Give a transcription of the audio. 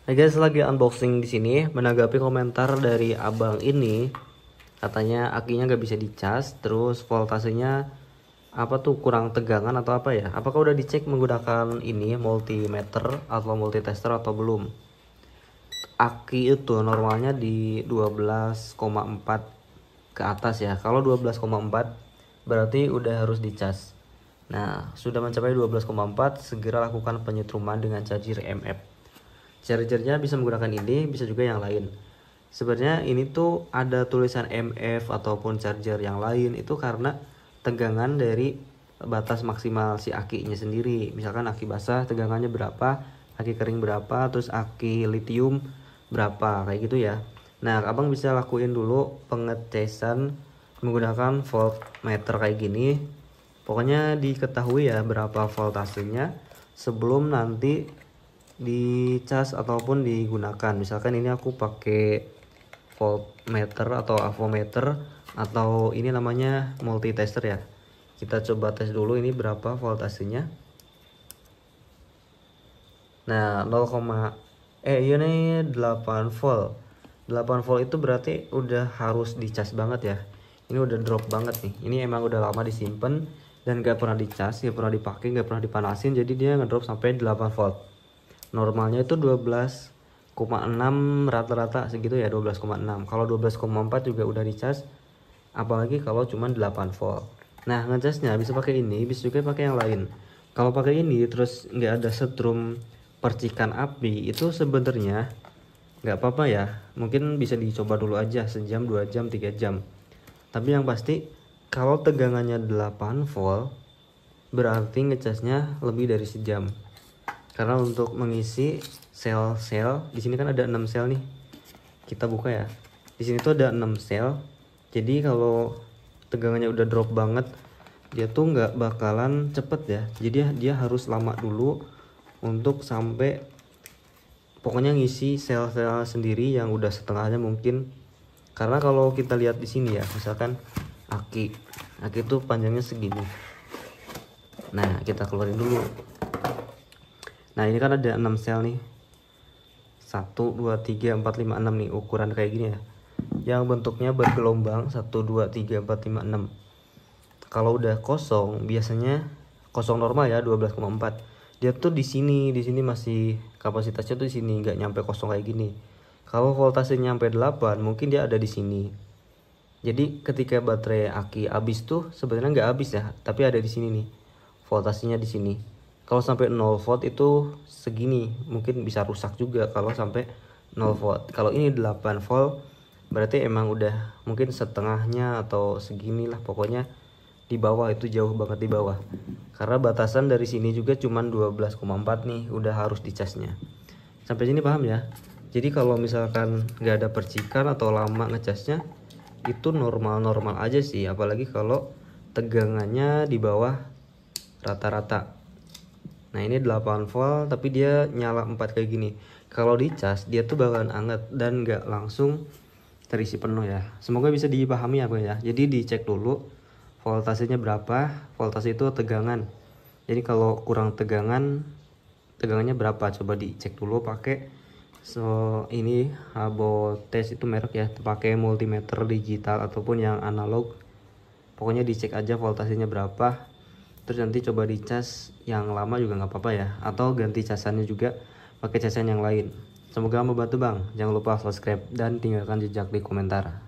Nah guys, lagi unboxing di sini menanggapi komentar dari abang ini, katanya akinya nggak bisa dicas, terus voltasenya apa tuh kurang tegangan atau apa ya? Apakah udah dicek menggunakan ini multimeter atau multitester atau belum? Aki itu normalnya di 12,4 ke atas ya. Kalau 12,4 berarti udah harus dicas. Nah, sudah mencapai 12,4, segera lakukan penyetruman dengan charger MF. Chargernya bisa menggunakan ini, bisa juga yang lain. Sebenarnya ini tuh ada tulisan MF ataupun charger yang lain itu karena tegangan dari batas maksimal si akinya sendiri. Misalkan aki basah tegangannya berapa, aki kering berapa, terus aki lithium berapa, kayak gitu ya. Nah, abang bisa lakuin dulu pengetesan menggunakan voltmeter kayak gini. Pokoknya diketahui ya berapa voltasenya sebelum nanti dicas ataupun digunakan. Misalkan ini aku pakai voltmeter atau avometer atau ini namanya multitester ya. Kita coba tes dulu ini berapa voltasenya. Nah, iya nih 8 volt. 8 volt itu berarti udah harus dicas banget ya. Ini udah drop banget nih. Ini emang udah lama disimpan dan gak pernah dicas, gak pernah dipakai, gak pernah dipanasin, jadi dia ngedrop sampai 8 volt. Normalnya itu 12,6 rata-rata segitu ya, 12,6. Kalau 12,4 juga udah dicas, apalagi kalau cuma 8 volt. Nah, ngecasnya bisa pakai ini, bisa juga pakai yang lain. Kalau pakai ini terus nggak ada setrum percikan api, itu sebenarnya nggak apa-apa ya. Mungkin bisa dicoba dulu aja sejam, 2 jam, 3 jam. Tapi yang pasti kalau tegangannya 8 volt berarti ngecasnya lebih dari sejam. Karena untuk mengisi sel-sel, di sini kan ada 6 sel nih. Kita buka ya. Di sini tuh ada 6 sel. Jadi kalau tegangannya udah drop banget, dia tuh nggak bakalan cepet ya. Jadi dia harus lama dulu untuk sampai pokoknya ngisi sel-sel sendiri yang udah setengahnya mungkin. Karena kalau kita lihat di sini ya, misalkan aki tuh panjangnya segini. Nah, kita keluarin dulu. Nah, ini kan ada 6 sel nih. 1 2 3 4 5 6 nih, ukuran kayak gini ya. Yang bentuknya bergelombang 1 2 3 4 5 6. Kalau udah kosong, biasanya kosong normal ya 12,4. Dia tuh di sini masih kapasitasnya tuh di sini, nggak nyampe kosong kayak gini. Kalau voltasenya nyampe 8, mungkin dia ada di sini. Jadi ketika baterai aki habis tuh sebenarnya nggak habis ya, tapi ada di sini nih. Voltasenya di sini. Kalau sampai 0 volt itu segini, mungkin bisa rusak juga kalau sampai 0 volt. Kalau ini 8 volt berarti emang udah mungkin setengahnya atau seginilah, pokoknya di bawah, itu jauh banget di bawah. Karena batasan dari sini juga cuman 12,4 nih, udah harus dicasnya. Sampai sini paham ya? Jadi kalau misalkan nggak ada percikan atau lama ngecasnya, itu normal-normal aja sih, apalagi kalau tegangannya di bawah rata-rata. Nah, ini 8 volt tapi dia nyala 4 kayak gini. Kalau dicas dia tuh bakalan anget dan nggak langsung terisi penuh ya. Semoga bisa dipahami apa ya. Jadi dicek dulu voltasenya berapa. Voltase itu tegangan. Jadi kalau kurang tegangannya berapa, coba dicek dulu pakai ini Habotes itu merek ya, pakai multimeter digital ataupun yang analog. Pokoknya dicek aja voltasenya berapa, terus nanti coba dicas yang lama juga nggak apa-apa ya, atau ganti casannya juga pakai casan yang lain. Semoga membantu bang. Jangan lupa subscribe dan tinggalkan jejak di komentar.